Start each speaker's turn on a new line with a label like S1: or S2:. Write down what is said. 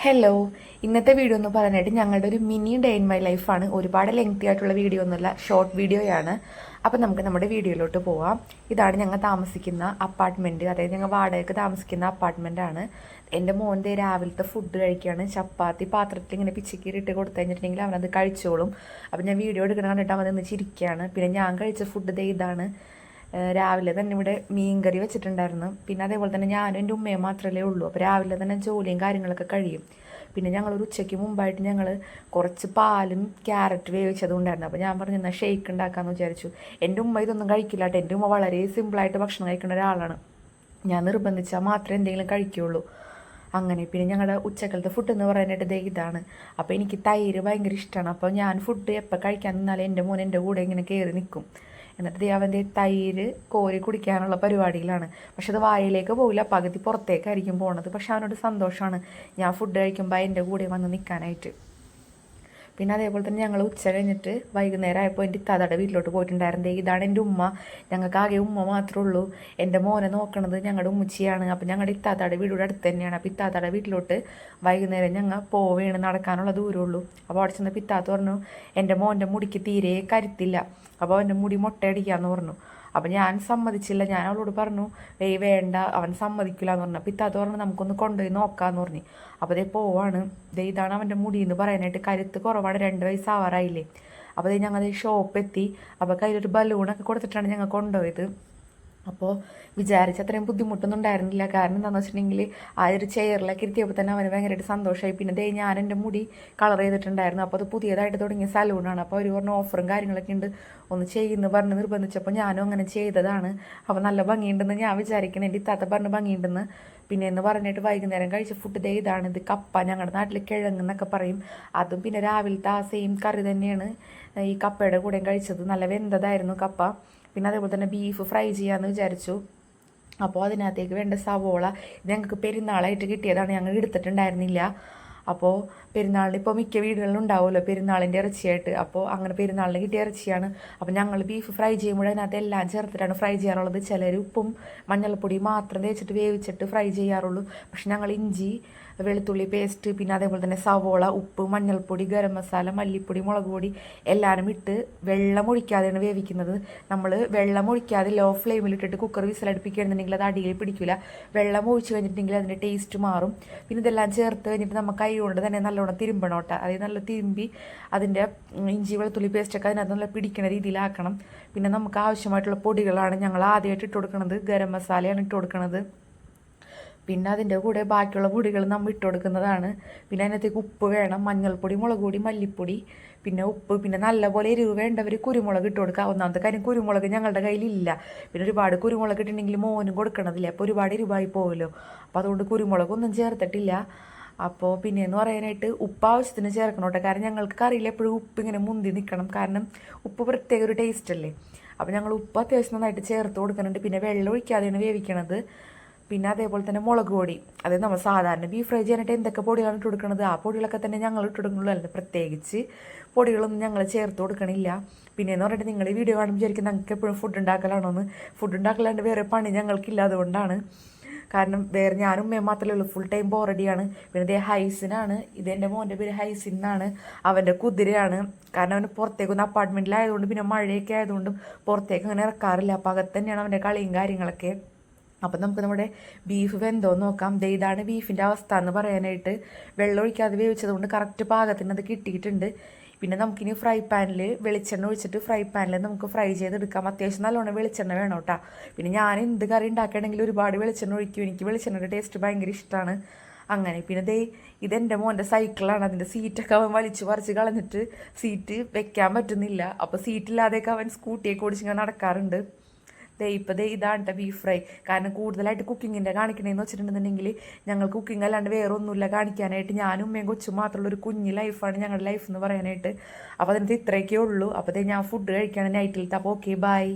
S1: Hello, ഇന്നത്തെ video എന്ന് പറയാനായിട്ട് ഞങ്ങളുടെ ഒരു മിനി ഡേ ഇൻ മൈ ലൈഫാണ്. ഒരുപാട് ലെങ്തി ആയിട്ടുള്ള വീഡിയോ ഒന്നുമില്ല, ഷോർട്ട് വീഡിയോയാണ്. അപ്പോൾ നമുക്ക് നമ്മുടെ വീഡിയോയിലോട്ട് പോവാം. ഇതാണ് ഞങ്ങൾ താമസിക്കുന്ന അപ്പാർട്ട്മെൻറ്റ്, അതായത് ഞങ്ങൾ വാടകയ്ക്ക് താമസിക്കുന്ന അപ്പാർട്ട്മെൻറ്റാണ്. എൻ്റെ മോൻ്റെ രാവിലത്തെ ഫുഡ് കഴിക്കുകയാണ്. ചപ്പാത്തി പാത്രത്തിൽ ഇങ്ങനെ പിച്ചിക്കീറിട്ട് കൊടുത്തു കഴിഞ്ഞിട്ടുണ്ടെങ്കിൽ അവനത് കഴിച്ചോളും. അപ്പോൾ ഞാൻ വീഡിയോ എടുക്കണം കണ്ടിട്ട് അവൻ നിന്ന് ചിരിക്കുകയാണ്. പിന്നെ ഞാൻ കഴിച്ച ഫുഡ് ഇതാണ്. രാവിലെ തന്നെ ഇവിടെ മീൻകറി വെച്ചിട്ടുണ്ടായിരുന്നു. പിന്നെ അതേപോലെ തന്നെ ഞാനും എൻ്റെ ഉമ്മയും മാത്രമേ ഉള്ളൂ. അപ്പോൾ രാവിലെ തന്നെ ജോലിയും കാര്യങ്ങളൊക്കെ കഴിയും. പിന്നെ ഞങ്ങളൊരു ഉച്ചയ്ക്ക് മുമ്പായിട്ട് ഞങ്ങൾ കുറച്ച് പാലും ക്യാരറ്റ് വേവിച്ചതും ഉണ്ടായിരുന്നു. അപ്പോൾ ഞാൻ പറഞ്ഞു എന്നാൽ ഷെയ്ക്ക് ഉണ്ടാക്കാമെന്ന് വിചാരിച്ചു. എൻ്റെ ഉമ്മ ഇതൊന്നും കഴിക്കില്ല കേട്ടോ. എൻ്റെ ഉമ്മ വളരെ സിമ്പിളായിട്ട് ഭക്ഷണം കഴിക്കുന്ന ഒരാളാണ്. ഞാൻ നിർബന്ധിച്ചാൽ മാത്രമേ എന്തെങ്കിലും കഴിക്കുകയുള്ളൂ. അങ്ങനെ പിന്നെ ഞങ്ങളുടെ ഉച്ചക്കലത്തെ ഫുഡ് എന്ന് പറയാനായിട്ട് ഇതാണ്. അപ്പോൾ എനിക്ക് തൈര് ഭയങ്കര ഇഷ്ടമാണ്. അപ്പോൾ ഞാൻ ഫുഡ് എപ്പോൾ കഴിക്കാൻ നിന്നാലും എൻ്റെ മോൻ എൻ്റെ കൂടെ ഇങ്ങനെ കയറി നിൽക്കും. എന്നിട്ട് അവൻ്റെ തൈര് കോരി കുടിക്കാനുള്ള പരിപാടിയിലാണ്. പക്ഷെ അത് വായിലേക്ക് പോകില്ല, പകുതി പുറത്തേക്കായിരിക്കും പോണത്. പക്ഷെ അവനോട് സന്തോഷമാണ് ഞാൻ ഫുഡ് കഴിക്കുമ്പോൾ എൻ്റെ കൂടെ വന്ന് നിൽക്കാനായിട്ട്. പിന്നെ അതേപോലെ തന്നെ ഞങ്ങൾ ഉച്ച കഴിഞ്ഞിട്ട് വൈകുന്നേരം ആയപ്പോൾ എൻ്റെ ഇത്താത്തയുടെ വീട്ടിലോട്ട് പോയിട്ടുണ്ടായിരുന്നത്. ഇതാണ് എൻ്റെ ഉമ്മ. ഞങ്ങൾക്ക് ആകെ ഉമ്മ മാത്രമേ ഉള്ളൂ. എൻ്റെ മോനെ നോക്കണത് ഞങ്ങളുടെ ഉമ്മച്ചിയാണ്. അപ്പം ഞങ്ങളുടെ ഇത്താത്തയുടെ വീടിവിടെ അടുത്ത് തന്നെയാണ്. അപ്പോൾ ഇത്താത്തയുടെ വീട്ടിലോട്ട് വൈകുന്നേരം ഞങ്ങൾ പോവുകയാണ്, നടക്കാനുള്ള ദൂരമുള്ളൂ. അപ്പോൾ അവിടെ ചെന്നപ്പോൾ ഇത്താത്ത പറഞ്ഞു എൻ്റെ മോൻ്റെ മുടിക്ക് തീരെ കരുത്തില്ല, അപ്പോൾ അവൻ്റെ മുടി മുട്ടയടിക്കാമെന്ന് പറഞ്ഞു. അപ്പം ഞാൻ സമ്മതിച്ചില്ല. ഞാൻ അവളോട് പറഞ്ഞു വേണ്ട, അവൻ സമ്മതിക്കില്ല എന്ന് പറഞ്ഞു. അപ്പോൾ ഇത്താത്ത പറഞ്ഞു നമുക്കൊന്ന് കൊണ്ടുപോയി നോക്കാമെന്ന് പറഞ്ഞു. അപ്പോൾ അതേ പോവാണ്. ഇതാണ് അവൻ്റെ മുടി എന്ന് പറയാനായിട്ട്. കരുത്ത് കുറവാണ്, 2 വയസ്സാവാറായില്ലേ. അപ്പോൾ ഞങ്ങൾ ഷോപ്പ് എത്തി. അപ്പോൾ കയ്യിലൊരു ബലൂണൊക്കെ കൊടുത്തിട്ടാണ് ഞങ്ങൾ കൊണ്ടുപോയത്. അപ്പോൾ വിചാരിച്ച അത്രയും ബുദ്ധിമുട്ടൊന്നും ഉണ്ടായിരുന്നില്ല. കാരണം എന്താണെന്ന് വെച്ചിട്ടുണ്ടെങ്കിൽ ആ ഒരു ചെയറിലൊക്കെ ഇരുത്തിയപ്പോൾ തന്നെ അവന് ഭയങ്കരമായിട്ട് സന്തോഷമായി. പിന്നെ ഞാൻ എൻ്റെ മുടി കളർ ചെയ്തിട്ടുണ്ടായിരുന്നു. അപ്പോൾ അത് പുതിയതായിട്ട് തുടങ്ങിയ സലൂണാണ്. അപ്പോൾ അവർ പറഞ്ഞ ഓഫറും കാര്യങ്ങളൊക്കെ ഉണ്ട്, ഒന്ന് ചെയ്യുന്നു പറഞ്ഞ് നിർബന്ധിച്ചപ്പോൾ ഞാനും അങ്ങനെ ചെയ്തതാണ്. അപ്പോൾ നല്ല ഭംഗിയുണ്ടെന്ന് ഞാൻ വിചാരിക്കണം. എൻ്റെ ഇത്താത്ത പറഞ്ഞ് ഭംഗിയുണ്ടെന്ന്. പിന്നെ എന്ന് പറഞ്ഞിട്ട് വൈകുന്നേരം കഴിച്ച ഫുഡ് ഇതാണ്. ഇത് കപ്പ, ഞങ്ങളുടെ നാട്ടിൽ കിഴങ്ങെന്നൊക്കെ പറയും. അതും പിന്നെ രാവിലത്തെ ആ സെയിം കറി തന്നെയാണ് ഈ കപ്പയുടെ കൂടെയും കഴിച്ചത്. നല്ല വെന്തതായിരുന്നു കപ്പ. പിന്നെ അതേപോലെ തന്നെ ബീഫ് ഫ്രൈ ചെയ്യാമെന്ന് വിചാരിച്ചു. അപ്പോൾ അതിനകത്തേക്ക് വേണ്ട സവോള ഇത് ഞങ്ങൾക്ക് പെരുന്നാളായിട്ട് കിട്ടിയതാണ്, ഞങ്ങൾ എടുത്തിട്ടുണ്ടായിരുന്നില്ല. അപ്പോൾ പെരുന്നാളിന് ഇപ്പോൾ മിക്ക വീടുകളിലും ഉണ്ടാവുമല്ലോ പെരുന്നാളിൻ്റെ ഇറച്ചിയായിട്ട്. അപ്പോൾ അങ്ങനെ പെരുന്നാളിന് കിട്ടിയ ഇറച്ചിയാണ്. അപ്പോൾ ഞങ്ങൾ ബീഫ് ഫ്രൈ ചെയ്യുമ്പോൾ അതിനകത്ത് എല്ലാം ചേർത്തിട്ടാണ് ഫ്രൈ ചെയ്യാറുള്ളത്. ചിലർ ഉപ്പും മഞ്ഞൾപ്പൊടി മാത്രം തേച്ചിട്ട് വേവിച്ചിട്ട് ഫ്രൈ ചെയ്യാറുള്ളൂ. പക്ഷെ ഞങ്ങൾ ഇഞ്ചി വെളുത്തുള്ളി പേസ്റ്റ്, പിന്നെ അതേപോലെ തന്നെ സവോള, ഉപ്പ്, മഞ്ഞൾപ്പൊടി, ഗരം മസാല, മല്ലിപ്പൊടി, മുളക് പൊടി എല്ലാവരും ഇട്ട് വെള്ളം ഒഴിക്കാതെയാണ് വേവിക്കുന്നത്. നമ്മൾ വെള്ളം ഒഴിക്കാതെ ലോ ഫ്ലെയിമിലിട്ടിട്ട് കുക്കർ വിസിലടുപ്പിക്കുകയാണെന്നുണ്ടെങ്കിൽ അത് അടിയിൽ പിടിക്കില്ല. വെള്ളം ഒഴിച്ച് കഴിഞ്ഞിട്ടുണ്ടെങ്കിൽ അതിൻ്റെ ടേസ്റ്റ് മാറും. പിന്നെ ഇതെല്ലാം ചേർത്ത് കഴിഞ്ഞിട്ട് നമ്മൾ കൈ കൊണ്ട് തന്നെ നല്ലോണം തിരുമ്പണോട്ടെ. അതായത് നല്ല തിരുമ്പി അതിൻ്റെ ഇഞ്ചി വെളുത്തുള്ളി പേസ്റ്റൊക്കെ അതിനകത്ത് നല്ല പിടിക്കുന്ന രീതിയിലാക്കണം. പിന്നെ നമുക്ക് ആവശ്യമായിട്ടുള്ള പൊടികളാണ് ഞങ്ങൾ ആദ്യമായിട്ട് ഇട്ട് കൊടുക്കുന്നത്. ഗരം മസാലയാണ് ഇട്ട് കൊടുക്കുന്നത്. പിന്നെ അതിൻ്റെ കൂടെ ബാക്കിയുള്ള പൊടികൾ നമ്മൾ ഇട്ട് കൊടുക്കുന്നതാണ്. പിന്നെ അതിനകത്തേക്ക് ഉപ്പ് വേണം, മഞ്ഞൾപ്പൊടി, മുളക് പൊടി, മല്ലിപ്പൊടി, പിന്നെ ഉപ്പ്. പിന്നെ നല്ലപോലെ എരിവ് വേണ്ടവർ കുരുമുളക് ഇട്ട് കൊടുക്കുക. ഒന്നാമത്തെ കാര്യം കുരുമുളക് ഞങ്ങളുടെ കയ്യിലില്ല. പിന്നെ ഒരുപാട് കുരുമുളക് ഇട്ടിട്ടുണ്ടെങ്കിൽ മോനും കൊടുക്കണതില്ല, അപ്പോൾ ഒരുപാട് എരിവായി പോകുമല്ലോ. അപ്പോൾ അതുകൊണ്ട് കുരുമുളകൊന്നും ചേർത്തിട്ടില്ല. അപ്പോൾ പിന്നെയെന്ന് പറയാനായിട്ട് ഉപ്പ് ആവശ്യത്തിന് ചേർക്കണം. കാരണം ഞങ്ങൾക്ക് കറിയിൽ എപ്പോഴും ഉപ്പ് ഇങ്ങനെ മുന്തി നിൽക്കണം. കാരണം ഉപ്പ് പ്രത്യേക ഒരു ടേസ്റ്റ് അല്ലേ. അപ്പോൾ ഞങ്ങൾ ഉപ്പ് അത്യാവശ്യം നന്നായിട്ട് ചേർത്ത് കൊടുക്കുന്നുണ്ട്. പിന്നെ വെള്ളം ഒഴിക്കാതെയാണ് വേവിക്കണത്. പിന്നെ അതേപോലെ തന്നെ മുളക് പൊടി, അതായത് നമ്മൾ സാധാരണ ബീഫ് ഫ്രൈ ചെയ്യാനായിട്ട് എന്തൊക്കെ പൊടികളാണ് ഇട്ട് കൊടുക്കുന്നത് ആ പൊടികളൊക്കെ തന്നെ ഞങ്ങൾ ഇട്ട് കൊടുക്കുന്നുള്ളൂ. അല്ലാതെ പ്രത്യേകിച്ച് പൊടികളൊന്നും ഞങ്ങൾ ചേർത്ത് കൊടുക്കണില്ല. പിന്നെ എന്ന് പറഞ്ഞിട്ട് നിങ്ങൾ ഈ വീഡിയോ കാണുമ്പോൾ വിചാരിക്കും ഞങ്ങൾക്ക് എപ്പോഴും ഫുഡ് ഉണ്ടാക്കലാണോന്ന്. ഫുഡ് ഉണ്ടാക്കലാണ്ട് വേറെ പണി ഞങ്ങൾക്കില്ല, അതുകൊണ്ടാണ്. കാരണം വേറെ ഞാനും ഉമ്മയും മാത്രമേ ഉള്ളൂ, ഫുൾ ടൈം ബോറടിയാണ്. പിന്നെ ഇതേ ഹൈസിനാണ്, ഇതെൻ്റെ മോൻ്റെ പേര് ഹൈസിൻ എന്നാണ്. അവൻ്റെ കുതിരയാണ്. കാരണം അവന് പുറത്തേക്കൊന്ന് അപ്പാർട്ട്മെൻറ്റിലായതുകൊണ്ട് പിന്നെ മഴയൊക്കെ ആയതുകൊണ്ടും പുറത്തേക്ക് അങ്ങനെ ഇറക്കാറില്ല. അപ്പോൾ അകത്ത് തന്നെയാണ് അവൻ്റെ കളിയും കാര്യങ്ങളൊക്കെ. അപ്പം നമുക്ക് നമ്മുടെ ബീഫ് വെന്തോ നോക്കാം. ഇതാണ് ബീഫിൻ്റെ അവസ്ഥ എന്ന് പറയാനായിട്ട്. വെള്ളം ഒഴിക്കാതെ വേവിച്ചത് കൊണ്ട് കറക്റ്റ് പാകത്തിന് അത് കിട്ടിയിട്ടുണ്ട്. പിന്നെ നമുക്കിനി ഫ്രൈ പാനിൽ വെളിച്ചെണ്ണ ഒഴിച്ചിട്ട് ഫ്രൈ പാനിൽ നമുക്ക് ഫ്രൈ ചെയ്തെടുക്കാം. അത്യാവശ്യം നല്ലോണം വെളിച്ചെണ്ണ വേണം കേട്ടോ. പിന്നെ ഞാൻ എന്ത് കറി ഉണ്ടാക്കുകയാണെങ്കിലും ഒരുപാട് വെളിച്ചെണ്ണ ഒഴിക്കും. എനിക്ക് വെളിച്ചെണ്ണയുടെ ടേസ്റ്റ് ഭയങ്കര ഇഷ്ടമാണ്. അങ്ങനെ പിന്നെ ഇതെൻ്റെ മോൻ്റെ സൈക്കിളാണ്. അതിൻ്റെ സീറ്റൊക്കെ അവൻ വലിച്ചു പറിച്ച് കളഞ്ഞിട്ട് സീറ്റ് വെക്കാൻ പറ്റുന്നില്ല. അപ്പോൾ സീറ്റില്ലാതെയൊക്കെ അവൻ സ്കൂട്ടിയൊക്കെ ഓടിച്ചിങ്ങനെ നടക്കാറുണ്ട്. ഇതാണ് ബീഫ് ഫ്രൈ. കാരണം കൂടുതലായിട്ട് കുക്കിങ്ങിൻ്റെ കാണിക്കണേന്ന് വെച്ചിട്ടുണ്ടെന്നുണ്ടെങ്കിൽ ഞങ്ങൾ കുക്കിംഗ് അല്ലാണ്ട് വേറെ ഒന്നുമില്ല കാണിക്കാനായിട്ട്. ഞാനും ഉമ്മയും കൊച്ചും മാത്രമുള്ള ഒരു കുഞ്ഞ് ലൈഫാണ് ഞങ്ങളുടെ ലൈഫ് എന്ന് പറയാനായിട്ട്. അപ്പോൾ അതിനകത്ത് ഇത്രയൊക്കെ ഉള്ളൂ. അപ്പോൾ ഞാൻ ഫുഡ് കഴിക്കുകയാണ് നൈറ്റിലത്തെ. അപ്പോൾ ഓക്കെ, ബൈ.